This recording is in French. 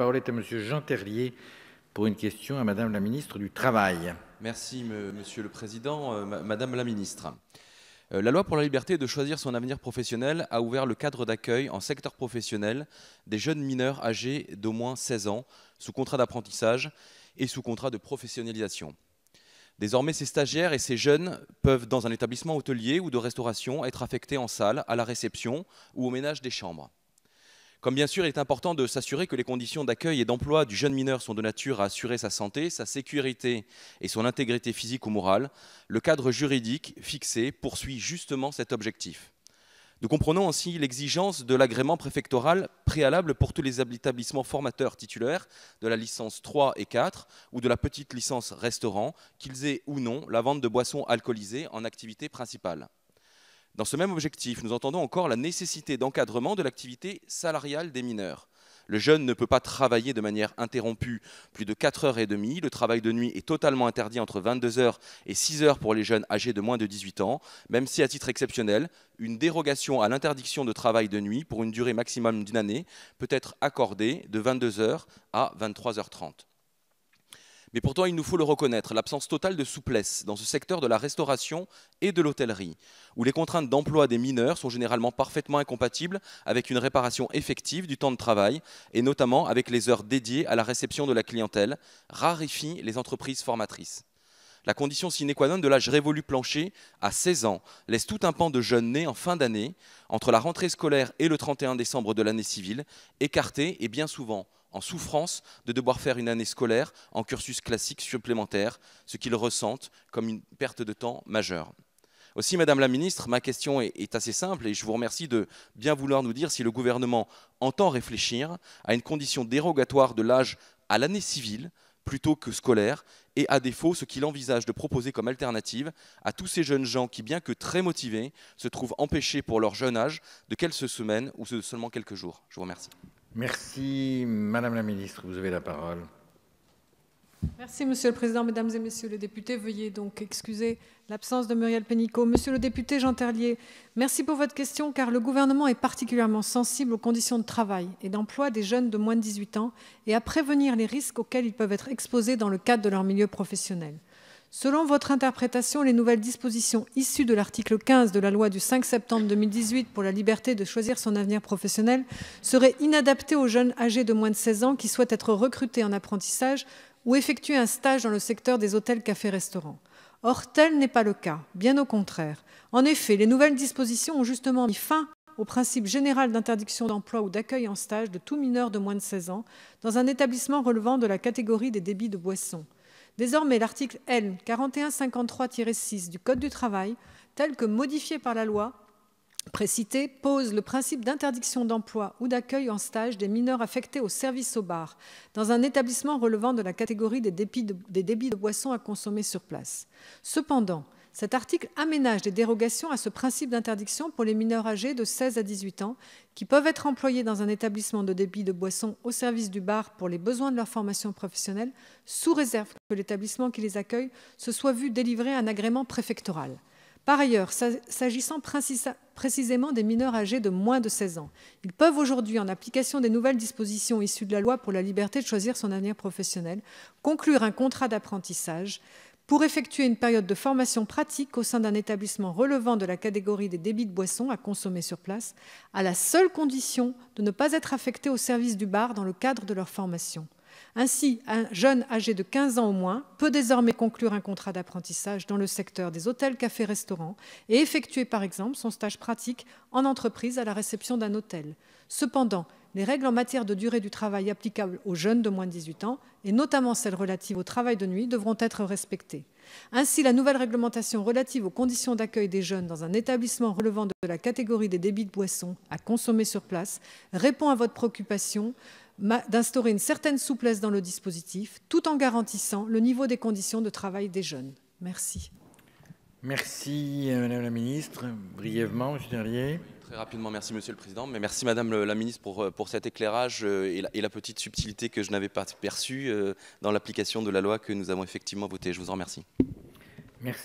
parole est à Monsieur Jean Terlier pour une question à Madame la ministre du Travail. Merci Monsieur le Président, Madame la ministre. La loi pour la liberté de choisir son avenir professionnel a ouvert le cadre d'accueil en secteur professionnel des jeunes mineurs âgés d'au moins 16 ans sous contrat d'apprentissage et sous contrat de professionnalisation. Désormais, ces stagiaires et ces jeunes peuvent, dans un établissement hôtelier ou de restauration, être affectés en salle, à la réception ou au ménage des chambres. Comme bien sûr, il est important de s'assurer que les conditions d'accueil et d'emploi du jeune mineur sont de nature à assurer sa santé, sa sécurité et son intégrité physique ou morale, le cadre juridique fixé poursuit justement cet objectif. Nous comprenons aussi l'exigence de l'agrément préfectoral préalable pour tous les établissements formateurs titulaires de la licence 3 et 4 ou de la petite licence restaurant, qu'ils aient ou non la vente de boissons alcoolisées en activité principale. Dans ce même objectif, nous entendons encore la nécessité d'encadrement de l'activité salariale des mineurs. Le jeune ne peut pas travailler de manière interrompue plus de 4h30. Le travail de nuit est totalement interdit entre 22h et 6h pour les jeunes âgés de moins de 18 ans, même si à titre exceptionnel, une dérogation à l'interdiction de travail de nuit pour une durée maximum d'une année peut être accordée de 22h à 23h30. Mais pourtant, il nous faut le reconnaître, l'absence totale de souplesse dans ce secteur de la restauration et de l'hôtellerie, où les contraintes d'emploi des mineurs sont généralement parfaitement incompatibles avec une réparation effective du temps de travail, et notamment avec les heures dédiées à la réception de la clientèle, raréfient les entreprises formatrices. La condition sine qua non de l'âge révolu plancher à 16 ans laisse tout un pan de jeunes nés en fin d'année, entre la rentrée scolaire et le 31 décembre de l'année civile, écartés et bien souvent en souffrance de devoir faire une année scolaire en cursus classique supplémentaire, ce qu'ils ressentent comme une perte de temps majeure. Aussi, Madame la Ministre, ma question est assez simple et je vous remercie de bien vouloir nous dire si le gouvernement entend réfléchir à une condition dérogatoire de l'âge à l'année civile plutôt que scolaire, et à défaut, ce qu'il envisage de proposer comme alternative à tous ces jeunes gens qui, bien que très motivés, se trouvent empêchés pour leur jeune âge de quelques semaines ou de seulement quelques jours. Je vous remercie. Merci. Madame la ministre, vous avez la parole. Merci, Monsieur le Président. Mesdames et Messieurs les députés, veuillez donc excuser l'absence de Muriel Pénicaud. Monsieur le député Jean Terlier, merci pour votre question, car le gouvernement est particulièrement sensible aux conditions de travail et d'emploi des jeunes de moins de 18 ans et à prévenir les risques auxquels ils peuvent être exposés dans le cadre de leur milieu professionnel. Selon votre interprétation, les nouvelles dispositions issues de l'article 15 de la loi du 5 septembre 2018 pour la liberté de choisir son avenir professionnel seraient inadaptées aux jeunes âgés de moins de 16 ans qui souhaitent être recrutés en apprentissage ou effectuer un stage dans le secteur des hôtels, cafés, restaurants. Or, tel n'est pas le cas, bien au contraire. En effet, les nouvelles dispositions ont justement mis fin au principe général d'interdiction d'emploi ou d'accueil en stage de tout mineur de moins de 16 ans dans un établissement relevant de la catégorie des débits de boissons. Désormais, l'article L. 4153-6 du Code du travail, tel que modifié par la loi précitée, pose le principe d'interdiction d'emploi ou d'accueil en stage des mineurs affectés au service au bar dans un établissement relevant de la catégorie des débits de boissons à consommer sur place. Cependant, cet article aménage des dérogations à ce principe d'interdiction pour les mineurs âgés de 16 à 18 ans qui peuvent être employés dans un établissement de débit de boissons au service du bar pour les besoins de leur formation professionnelle, sous réserve que l'établissement qui les accueille se soit vu délivrer un agrément préfectoral. Par ailleurs, s'agissant précisément des mineurs âgés de moins de 16 ans, ils peuvent aujourd'hui, en application des nouvelles dispositions issues de la loi pour la liberté de choisir son avenir professionnel, conclure un contrat d'apprentissage pour effectuer une période de formation pratique au sein d'un établissement relevant de la catégorie des débits de boissons à consommer sur place, à la seule condition de ne pas être affecté au service du bar dans le cadre de leur formation. Ainsi, un jeune âgé de 15 ans au moins peut désormais conclure un contrat d'apprentissage dans le secteur des hôtels, cafés, restaurants et effectuer par exemple son stage pratique en entreprise à la réception d'un hôtel. Cependant, les règles en matière de durée du travail applicables aux jeunes de moins de 18 ans, et notamment celles relatives au travail de nuit, devront être respectées. Ainsi, la nouvelle réglementation relative aux conditions d'accueil des jeunes dans un établissement relevant de la catégorie des débits de boissons à consommer sur place répond à votre préoccupation d'instaurer une certaine souplesse dans le dispositif, tout en garantissant le niveau des conditions de travail des jeunes. Merci. Merci, Madame la Ministre. Brièvement, Monsieur Terlier. Très rapidement, merci Monsieur le Président, mais merci Madame la Ministre pour cet éclairage et la petite subtilité que je n'avais pas perçue dans l'application de la loi que nous avons effectivement votée. Je vous en remercie. Merci.